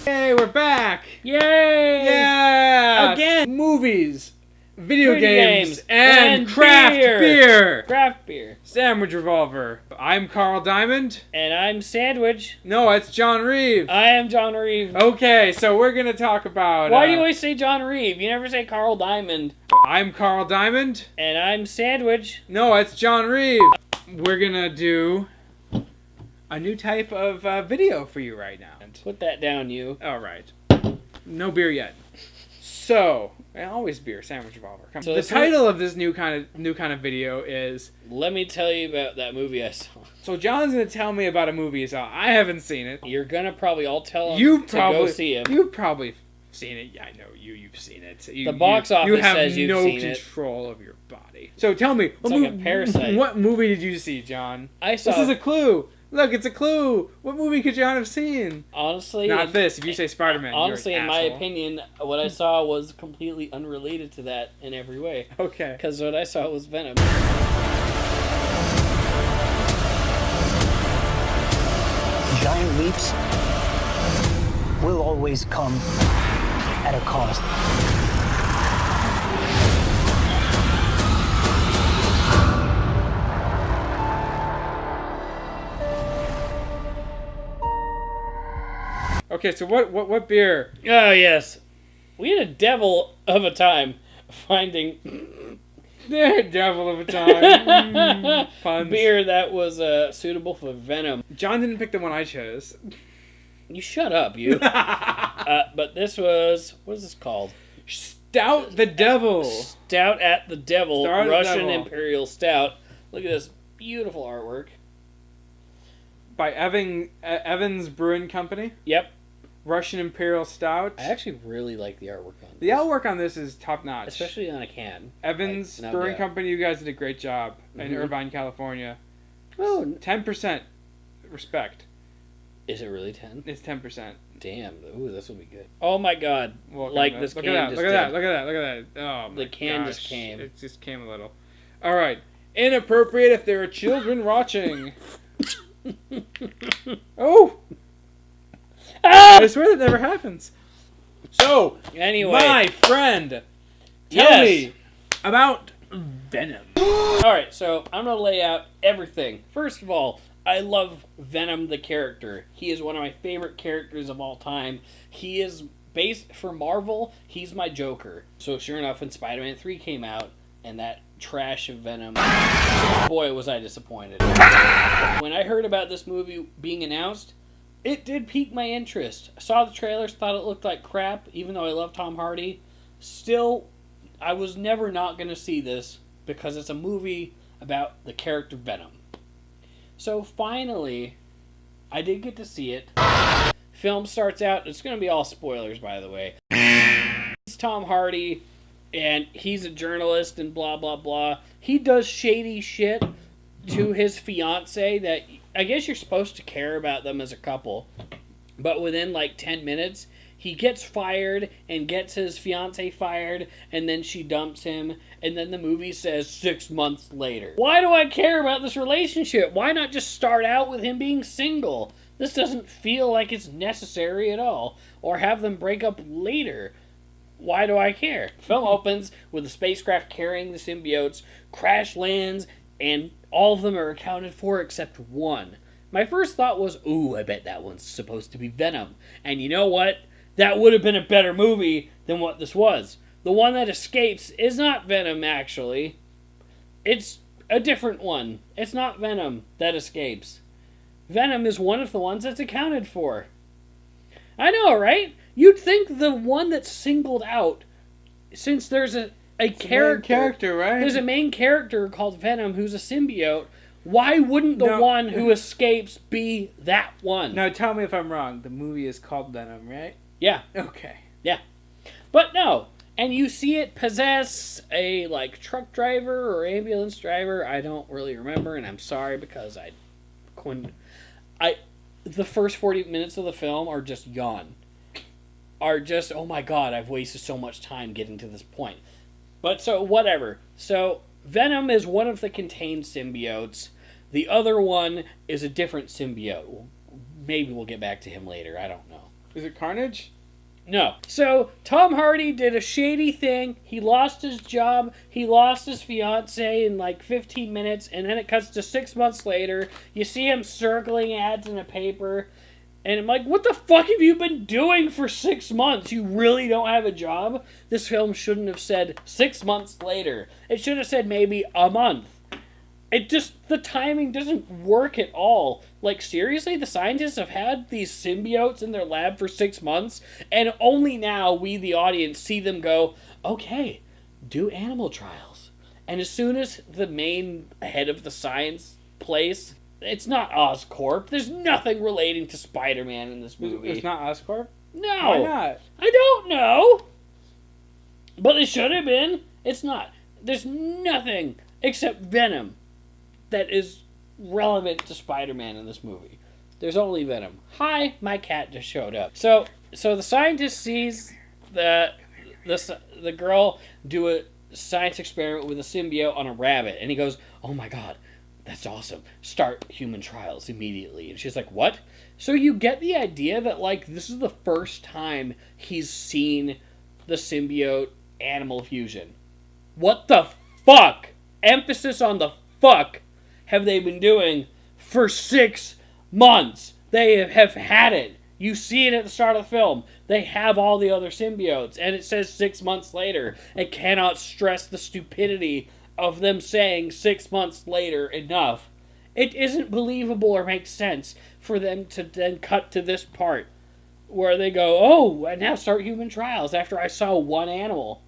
Hey, we're back! Yay! Yeah! Again! Movies, video games, and craft beer! Craft beer. Sandwich.Revolver. I'm Carl Diamond. And I'm Sandwich. No, it's John Reeve. I am John Reeve. Okay, so we're gonna talk about... Why do you always say John Reeve? You never say Carl Diamond. I'm Carl Diamond. And I'm Sandwich. No, it's John Reeve. We're gonna do a new type of video for you right now. Put that down, you. All right. No beer yet. So, always beer. Sandwich Revolver. So the title of this new kind of video is. Let me tell you about that movie I saw. So John's gonna tell me about a movie he saw. I haven't seen it. You're gonna probably all tell him go see it. You've probably seen it. Yeah, I know you've seen it. The box office says you've seen it. You have no control of your body. So tell me, it's like a parasite. What movie did you see, John? I saw. This is a clue. Look, it's a clue. What movie could John have seen? Honestly, not this. If you say Spider-Man, honestly, you're an in my asshole. opinion, what I saw was completely unrelated to that in every way. Okay. Because what I saw was Venom. Giant leaps will always come at a cost. Okay, so what beer? Oh, yes. We had a devil of a time finding Devil of a time. Puns. beer that was suitable for Venom. John didn't pick the one I chose. You shut up, you. But this was... What is this called? Stout the Devil. Stout at the Devil. Stout Russian Devil. Imperial Stout. Look at this beautiful artwork. By Evans Brewing Company. Yep. Russian Imperial Stout. I actually really like the artwork on this. The artwork on this is top notch. Especially on a can. Evans no Brewing doubt. Company, you guys did a great job in Irvine, California. Oh, 10% respect. is it really 10? It's 10%. Damn. Ooh, this will be good. Oh my god. Well, Like this look can at that. just Look at that. did. Look at that. Look at that. Oh my The can gosh. just came. It just came a little. All right. Inappropriate if there are children watching. Oh. Ah! I swear that never happens. So, Anyway. my friend, tell Yes. me about Venom. Alright, so I'm going to lay out everything. First of all, I love Venom the character. He is one of my favorite characters of all time. He is based for Marvel, he's my Joker. So sure enough, when Spider-Man 3 came out, and that trash of Venom, boy was I disappointed. When I heard about this movie being announced, it did pique my interest. I saw the trailers, thought it looked like crap, even though I love Tom Hardy. Still, I was never not going to see this because it's a movie about the character Venom. So finally, I did get to see it. Film starts out, it's going to be all spoilers by the way. It's Tom Hardy, and he's a journalist and blah blah blah. He does shady shit to his fiance that I guess you're supposed to care about them as a couple. But within like 10 minutes, he gets fired and gets his fiance fired, and then she dumps him, and then the movie says 6 months later. Why do I care about this relationship? Why not just start out with him being single? This doesn't feel like it's necessary at all. Or have them break up later. Why do I care? Film opens with a spacecraft carrying the symbiotes, crash lands, and all of them are accounted for except one. My first thought was, ooh, I bet that one's supposed to be Venom. And you know what? That would have been a better movie than what this was. The one that escapes is not Venom, actually. It's a different one. It's not Venom that escapes. Venom is one of the ones that's accounted for. I know, right? You'd think the one that's singled out, since there's a character, right? There's a main character called Venom who's a symbiote. Why wouldn't the one who escapes be that one? Now tell me if I'm wrong. The movie is called Venom, right? Yeah. Okay. Yeah. But no. And you see it possess a, like, truck driver or ambulance driver. I don't really remember, and I'm sorry because I couldn't... The first 40 minutes of the film are just yawn. Are just, oh my god, I've wasted so much time getting to this point. But so, whatever. So, Venom is one of the contained symbiotes. The other one is a different symbiote. Maybe we'll get back to him later. I don't know. Is it Carnage? No. So, Tom Hardy did a shady thing. He lost his job. He lost his fiancée in like 15 minutes. And then it cuts to 6 months later. You see him circling ads in a paper. And I'm like, what the fuck have you been doing for 6 months? You really don't have a job? This film shouldn't have said 6 months later. It should have said maybe a month. It just, the timing doesn't work at all. Like, seriously, the scientists have had these symbiotes in their lab for 6 months, and only now we, the audience, see them go, okay, do animal trials. And as soon as the main head of the science place, it's not Oscorp. There's nothing relating to Spider-Man in this movie. It's not Oscorp? No. Why not? I don't know. But it should have been. It's not. There's nothing except Venom that is relevant to Spider-Man in this movie. There's only Venom. Hi, my cat just showed up. So the scientist sees the girl do a science experiment with a symbiote on a rabbit, and he goes, "Oh my god, that's awesome. Start human trials immediately." And she's like, "What?" So you get the idea that, like, this is the first time he's seen the symbiote animal fusion. What the fuck? Emphasis on the fuck have they been doing for 6 months? They have had it. You see it at the start of the film. They have all the other symbiotes, and it says 6 months later. I cannot stress the stupidity of them saying 6 months later enough. It isn't believable or makes sense for them to then cut to this part where they go, "Oh, and now start human trials," after I saw one animal.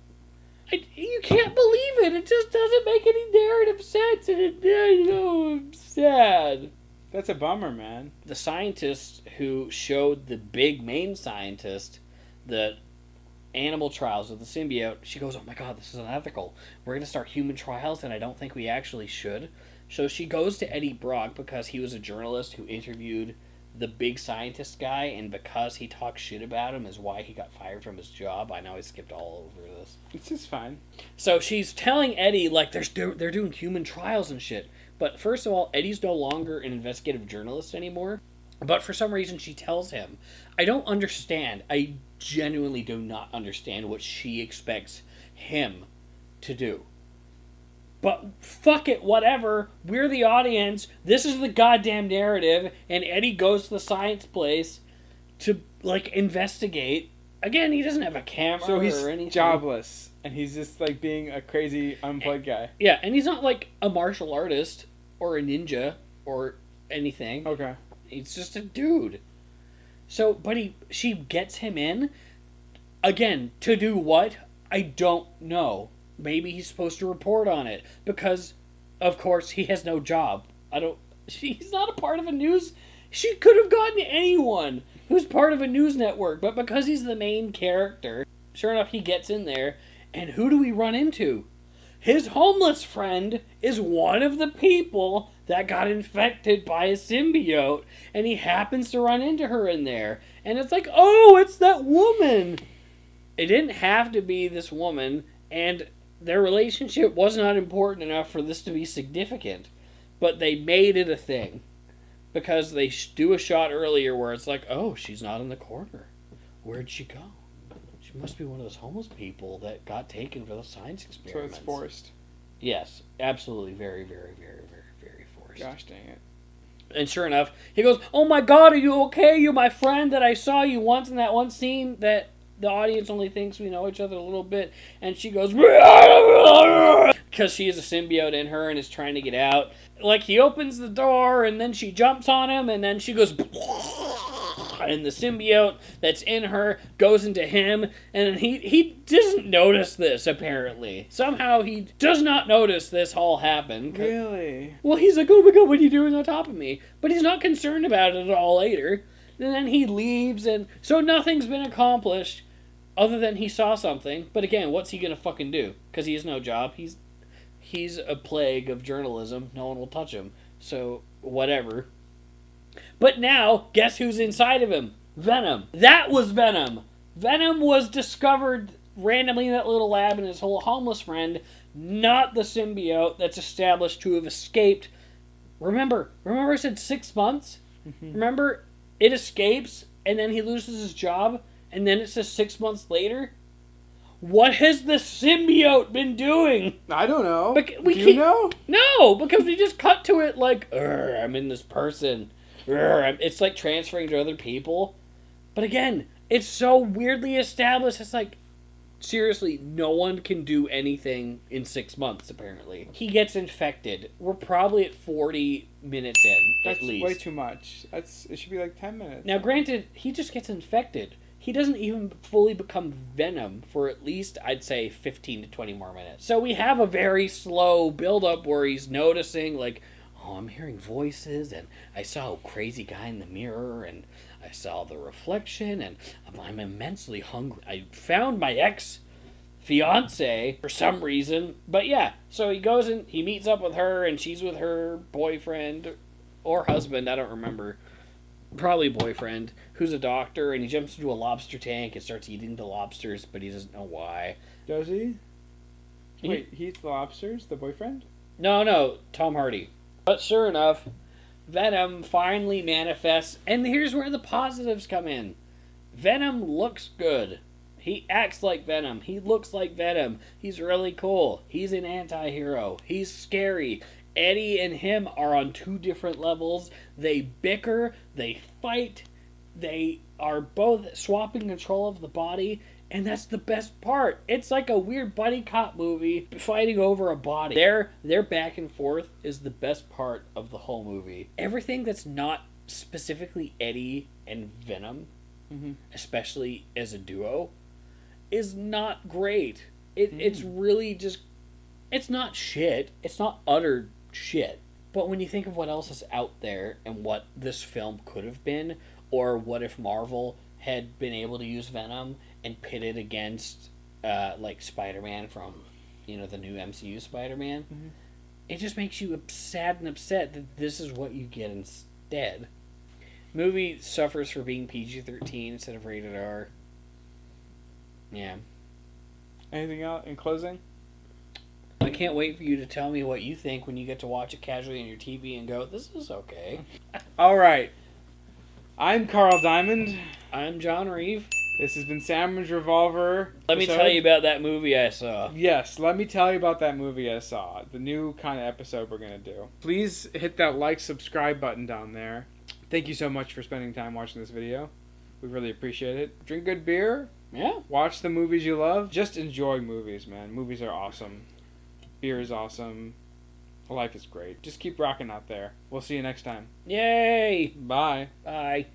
You can't believe it. It just doesn't make any narrative sense, and I'm sad. That's a bummer, man. The scientist who showed the big main scientist the animal trials with the symbiote, she goes, "Oh my god, this is unethical. We're going to start human trials, and I don't think we actually should." So she goes to Eddie Brock because he was a journalist who interviewed the big scientist guy, and because he talked shit about him is why he got fired from his job. I know I skipped all over this. It's just fine. So she's telling Eddie, like, they're doing human trials and shit. But first of all, Eddie's no longer an investigative journalist anymore. But for some reason she tells him, I don't understand. I genuinely do not understand what she expects him to do. But fuck it, whatever. We're the audience. This is the goddamn narrative. And Eddie goes to the science place to, like, investigate. Again, he doesn't have a camera so he's or anything. Jobless. And he's just, like, being a crazy, unplugged guy. Yeah, and he's not, like, a martial artist or a ninja or anything. Okay. He's just a dude. So, but she gets him in. Again, to do what? I don't know. Maybe he's supposed to report on it. Because, of course, he has no job. He's not a part of a news... She could have gotten anyone who's part of a news network. But because he's the main character, sure enough, he gets in there. And who do we run into? His homeless friend is one of the people that got infected by a symbiote. And he happens to run into her in there. And it's like, oh, it's that woman. It didn't have to be this woman. And their relationship was not important enough for this to be significant. But they made it a thing. Because they do a shot earlier where it's like, oh, she's not in the corner. Where'd she go? She must be one of those homeless people that got taken for the science experiments. So it's forced. Yes, absolutely. Very, very, very, very, very forced. Gosh dang it. And sure enough, he goes, oh my god, are you okay? You're my friend that I saw you once in that one scene that the audience only thinks we know each other a little bit. And she goes, because she has a symbiote in her and is trying to get out. Like, he opens the door and then she jumps on him and then she goes, and the symbiote that's in her goes into him, and he doesn't notice this, apparently. Somehow he does not notice this all happen. Really? Well, he's like, oh my god, what are you doing on top of me? But he's not concerned about it at all later. And then he leaves, and so nothing's been accomplished other than he saw something. But again, what's he gonna fucking do? Because he has no job. He's a plague of journalism. No one will touch him. So, whatever. But now, guess who's inside of him? Venom. That was Venom. Venom was discovered randomly in that little lab, and his whole homeless friend, not the symbiote that's established to have escaped. Remember I said 6 months? Mm-hmm. Remember, it escapes, and then he loses his job, and then it says 6 months later. What has the symbiote been doing? I don't know. Do you know? No, because we just cut to it like, I'm in this person. It's like transferring to other people. But again, it's so weirdly established. It's like, seriously, no one can do anything in 6 months, apparently. He gets infected. We're probably at 40 minutes in, That's at least. way too much. It should be like 10 minutes. Now, granted, he just gets infected. He doesn't even fully become Venom for at least, I'd say, 15 to 20 more minutes. So we have a very slow build-up where he's noticing, like, oh, I'm hearing voices, and I saw a crazy guy in the mirror, and I saw the reflection, and I'm immensely hungry. I found my ex-fiance for some reason. But yeah, so he goes and he meets up with her, and she's with her boyfriend or husband, I don't remember. Probably boyfriend, who's a doctor, and he jumps into a lobster tank and starts eating the lobsters, but he doesn't know why. Does he? Wait, he eats the lobsters? The boyfriend? No, Tom Hardy. But sure enough, Venom finally manifests, and here's where the positives come in. Venom looks good. He acts like Venom. He looks like Venom. He's really cool. He's an anti-hero. He's scary. Eddie and him are on two different levels. They bicker, they fight, they are both swapping control of the body, and that's the best part. It's like a weird buddy cop movie fighting over a body. Their back and forth is the best part of the whole movie. Everything that's not specifically Eddie and Venom, especially as a duo, is not great. It's really just... It's not shit. It's not utter shit. But when you think of what else is out there and what this film could have been, or what if Marvel had been able to use Venom and pit it against like Spider-Man from, the new MCU Spider-Man, it just makes you sad and upset that this is what you get instead. Movie suffers for being PG-13 instead of rated R. Yeah. Anything else in closing? I can't wait for you to tell me what you think when you get to watch it casually on your TV and go, this is okay. All right. I'm Carl Diamond. I'm John Reeve. This has been Sandwich.Revolver. Let me tell you about that movie I saw. Yes, let me tell you about that movie I saw. The new kind of episode we're going to do. Please hit that like, subscribe button down there. Thank you so much for spending time watching this video. We really appreciate it. Drink good beer. Yeah. Watch the movies you love. Just enjoy movies, man. Movies are awesome. Beer is awesome. Life is great. Just keep rocking out there. We'll see you next time. Yay! Bye. Bye.